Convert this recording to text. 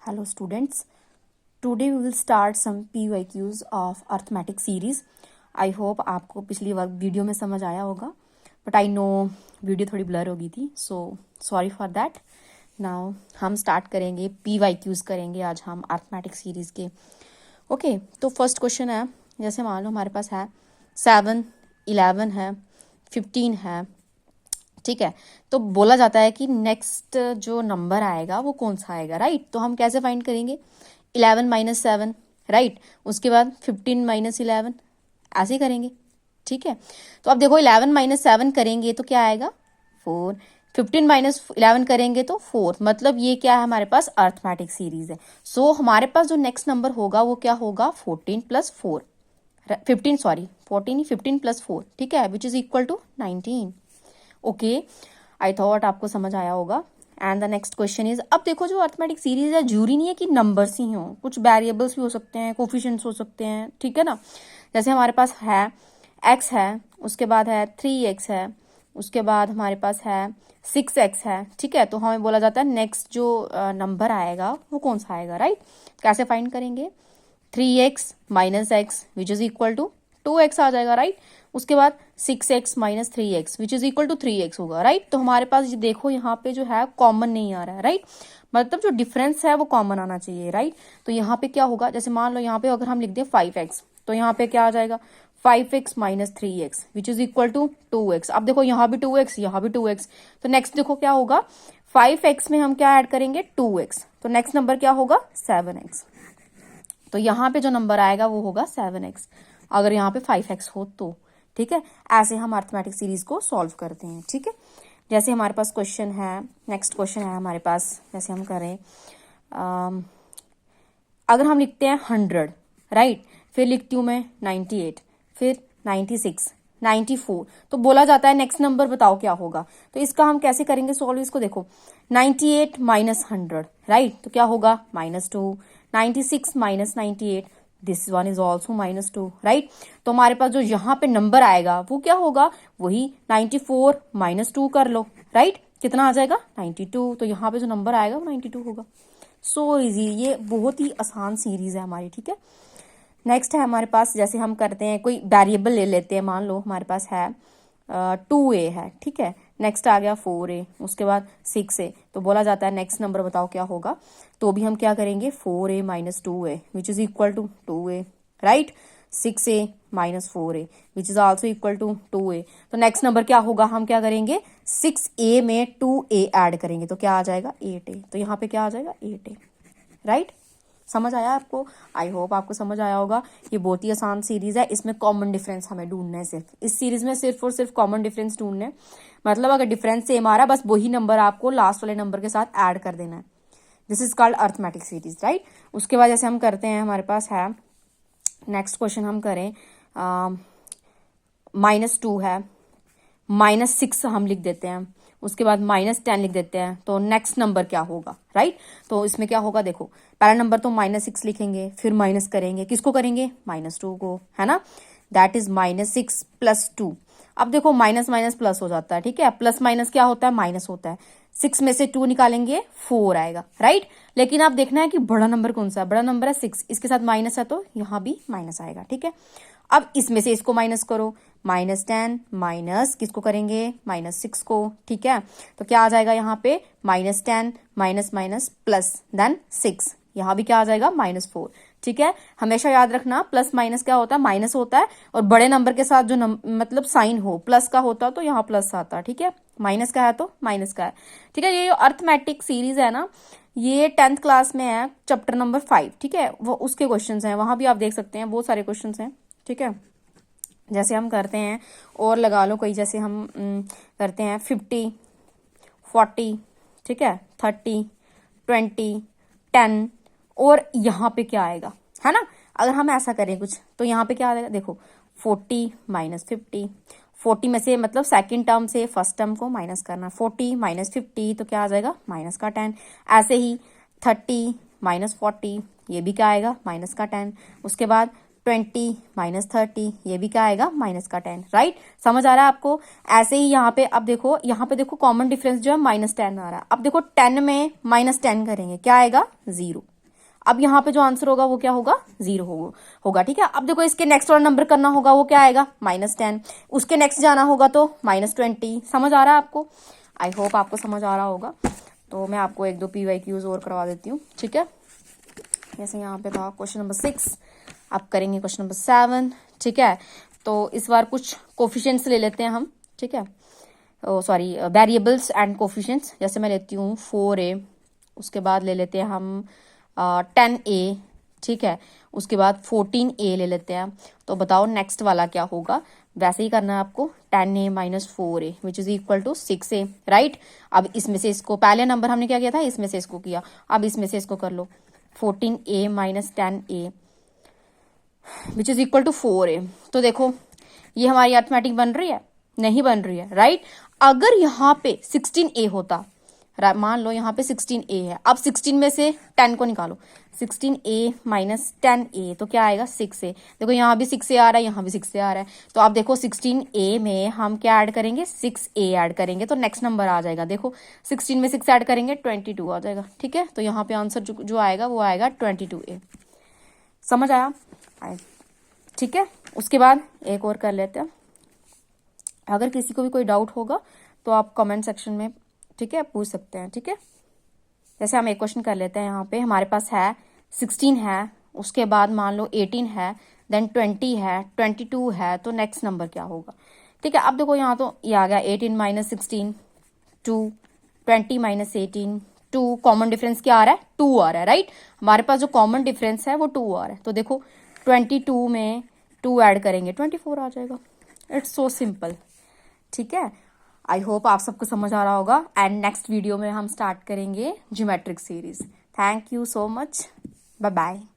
Hello students, today we will start some PYQs of arithmetic series. I hope आपको पिछली video में समझ आया होगा, बट आई नो वीडियो थोड़ी ब्लर हो गई थी, so sorry for that. Now हम स्टार्ट करेंगे PYQs करेंगे आज हम arithmetic सीरीज के. ओके, तो फर्स्ट क्वेश्चन है, जैसे मान लो हमारे पास है 7, 11 है, 15 है, ठीक है. तो बोला जाता है कि नेक्स्ट जो नंबर आएगा वो कौन सा आएगा, राइट. तो हम कैसे फाइंड करेंगे, 11 माइनस 7, राइट. उसके बाद 15 माइनस 11, ऐसे ही करेंगे, ठीक है. तो अब देखो 11 माइनस 7 करेंगे तो क्या आएगा, 4. 15 माइनस 11 करेंगे तो 4. मतलब ये क्या है, हमारे पास अर्थमेटिक सीरीज है. सो हमारे पास जो नेक्स्ट नंबर होगा वो क्या होगा, 14 प्लस 4, 15 प्लस 4, ठीक है, which is equal to 19. Okay, I thought आपको समझ आया होगा. And the next question is, अब देखो जो अर्थमेटिक सीरीज है जरूरी नहीं है कि नंबर्स ही हों, कुछ वेरिएबल्स भी हो सकते हैं, कोफिशिएंट्स हो सकते हैं, ठीक है ना. जैसे हमारे पास है x है, उसके बाद है 3x है, उसके बाद हमारे पास है 6x है, ठीक है. तो हमें बोला जाता है नेक्स्ट जो नंबर आएगा वो कौन सा आएगा, राइट. कैसे फाइंड करेंगे, 3x minus X which is equal to 2x आ जाएगा, राइट. उसके बाद 6x minus 3x which is equal to 3x होगा, राइट. तो हमारे पास देखो यहाँ पे जो है कॉमन नहीं आ रहा है, राइट. मतलब जो डिफरेंस है वो कॉमन आना चाहिए, राइट. तो यहाँ पे क्या होगा, जैसे मान लो यहाँ पे अगर हम लिख दें 5x, तो यहाँ पे क्या आ जाएगा, 5x minus 3x which is equal to 2x. अब देखो यहाँ भी 2x, यहाँ भी 2x. तो नेक्स्ट देखो क्या होगा, 5x में हम क्या ऐड करेंगे, 2x. तो नेक्स्ट नंबर क्या होगा, 7x. तो यहाँ पे जो नंबर आएगा वो होगा 7x, अगर यहाँ पे 5x हो तो, ठीक है. ऐसे हम अर्थमेटिक सीरीज को सॉल्व करते हैं, ठीक है. जैसे हमारे पास क्वेश्चन है, नेक्स्ट क्वेश्चन है हमारे पास, जैसे हम करें अगर हम लिखते हैं 100, राइट, फिर लिखती हूँ मैं 98, फिर 96, 94, तो बोला जाता है नेक्स्ट नंबर बताओ क्या होगा. तो इसका हम कैसे करेंगे सॉल्व, इसको देखो 98 माइनस 100, राइट, तो क्या होगा, -2. 96 minus 98, this one is also -2, right. तो हमारे पास जो यहाँ पे नंबर आएगा वो क्या होगा, वही 94 माइनस 2 कर लो, राइट. कितना आ जाएगा, 92. तो यहाँ पे जो नंबर आएगा वो 92 होगा. सो इजी, ये बहुत ही आसान सीरीज है हमारी, ठीक है. नेक्स्ट है हमारे पास, जैसे हम करते हैं कोई वेरिएबल ले लेते हैं, मान लो हमारे पास है 2a है, ठीक है. नेक्स्ट आ गया 4a, उसके बाद 6a. तो बोला जाता है नेक्स्ट नंबर बताओ क्या होगा. तो भी हम क्या करेंगे, 4a minus 2a which is equal to 2a, right. 6a minus 4a which is also equal to 2a. तो नेक्स्ट नंबर क्या होगा, हम क्या करेंगे, 6a में 2a ऐड करेंगे तो क्या आ जाएगा, 8a. तो यहाँ पे क्या आ जाएगा, 8a, राइट. समझ आया आपको, आई होप आपको समझ आया होगा. ये बहुत ही आसान सीरीज है, इसमें कॉमन डिफरेंस हमें ढूंढना है. सिर्फ इस सीरीज में सिर्फ और सिर्फ कॉमन डिफरेंस ढूंढना है. मतलब अगर डिफरेंस सेम आ रहा है, बस वही नंबर आपको लास्ट वाले नंबर के साथ ऐड कर देना है. This is called arithmetic series, right. उसके बाद जैसे हम करते हैं, हमारे पास है नेक्स्ट क्वेश्चन, हम करें -2 है, -6 हम लिख देते हैं, उसके बाद -10 लिख देते हैं. तो नेक्स्ट नंबर क्या होगा, राइट. तो इसमें क्या होगा, देखो पहला नंबर तो -6 लिखेंगे, फिर माइनस करेंगे, किसको करेंगे, -2 को, है ना. That is -6 plus 2. अब देखो माइनस माइनस प्लस हो जाता है, ठीक है. प्लस माइनस क्या होता है, माइनस होता है. 6 में से 2 निकालेंगे 4 आएगा, राइट. लेकिन आप देखना है कि बड़ा नंबर कौन सा है, बड़ा नंबर है 6, इसके साथ माइनस है तो यहाँ भी माइनस आएगा, ठीक है. अब इसमें से इसको माइनस करो, -10 माइनस किसको करेंगे, -6 को, ठीक है. तो क्या आ जाएगा यहाँ पे, -10 माइनस माइनस प्लस देन 6, यहाँ भी क्या आ जाएगा, -4, ठीक है. हमेशा याद रखना प्लस माइनस क्या होता है, माइनस होता है, और बड़े नंबर के साथ जो मतलब साइन हो प्लस का होता तो यहाँ प्लस आता, ठीक है. माइनस का है तो माइनस का है, ठीक है. ये अर्थमेटिक सीरीज है ना, ये 10th क्लास में है, चैप्टर नंबर 5, ठीक है. वो उसके क्वेश्चन हैं, वहां भी आप देख सकते हैं, बहुत सारे क्वेश्चन हैं, ठीक है. जैसे हम करते हैं और लगा लो कोई, जैसे हम करते हैं 50, 40, ठीक है, 30, 20, 10, और यहाँ पे क्या आएगा, है ना. अगर हम ऐसा करें कुछ, तो यहाँ पे क्या आएगा, देखो 40 माइनस 50, 40 में से मतलब सेकंड टर्म से फर्स्ट टर्म को माइनस करना, 40 माइनस 50 तो क्या आ जाएगा, माइनस का 10. ऐसे ही 30 माइनस 40, ये भी क्या आएगा, माइनस का 10. उसके बाद 20 माइनस 30, ये भी क्या आएगा, माइनस का 10, राइट. समझ आ रहा है आपको. ऐसे ही यहाँ पे, अब देखो यहाँ पे देखो कॉमन डिफरेंस जो है -10 आ रहा है. अब देखो 10 में -10 करेंगे क्या आएगा, 0, अब यहाँ पे जो आंसर होगा वो क्या होगा, 0 होगा। ठीक है, अब देखो इसके नेक्स्ट वाला नंबर करना होगा, वो क्या आएगा, -10। उसके नेक्स्ट जाना होगा तो -20। समझ आ रहा है आपको? आई होप आपको समझ आ रहा होगा। तो मैं आपको 1-2 PYQs और करवा देती हूँ। ठीक है, जैसे यहाँ पे था क्वेश्चन नंबर 6, अब करेंगे क्वेश्चन नंबर 7। ठीक है, तो इस बार कुछ कोफिशिएंट्स ले लेते हैं हम। ठीक है, सॉरी, वेरिएबल्स एंड कोफिशिएंट्स। जैसे मैं लेती हूँ 4a, उसके बाद ले लेते हैं हम 10a। ठीक है, उसके बाद 14a ले लेते हैं। तो बताओ नेक्स्ट वाला क्या होगा। वैसे ही करना है आपको, 10a minus 4a which is equal to 6a, right. अब इसमें से इसको, पहले नंबर हमने क्या किया था, इसमें से इसको किया, अब इसमें से इसको कर लो। 14a minus 10a which is equal to 4a। तो देखो ये हमारी अर्थमेटिक बन रही है, नहीं बन रही है, राइट। अगर यहाँ पे 16a होता, मान लो यहाँ पे 16a है, अब 16 में से 10 को निकालो, 16a माइनस 10a तो क्या आएगा, 6a। देखो यहाँ भी 6a आ रहा है, यहाँ भी 6a आ रहा है। तो आप देखो 16a में हम क्या ऐड करेंगे, 6a ऐड करेंगे, तो नेक्स्ट नंबर आ जाएगा। देखो 16 में 6 ऐड करेंगे, 22 आ जाएगा। ठीक है, तो यहाँ पे आंसर जो आएगा वो आएगा 22a। समझ आया? ठीक है, उसके बाद एक और कर लेते हैं। अगर किसी को भी कोई डाउट होगा तो आप कमेंट सेक्शन में, ठीक है, पूछ सकते हैं। ठीक है, जैसे हम एक क्वेश्चन कर लेते हैं। यहाँ पे हमारे पास है 16 है, उसके बाद मान लो 18 है, देन 20 है, 22 है, तो नेक्स्ट नंबर क्या होगा। ठीक है, अब देखो यहाँ तो ये आ गया 18 माइनस 16 2, 20 माइनस 18 2, कॉमन डिफरेंस क्या आ रहा है, 2 आ रहा है, राइट। हमारे पास जो कॉमन डिफरेंस है वो 2 आ रहा है। तो देखो 22 में 2 ऐड करेंगे, 24 आ जाएगा। It's so simple. ठीक है, आई होप आप सबको समझ आ रहा होगा। एंड नेक्स्ट वीडियो में हम स्टार्ट करेंगे geometric series. Thank you so much, bye bye.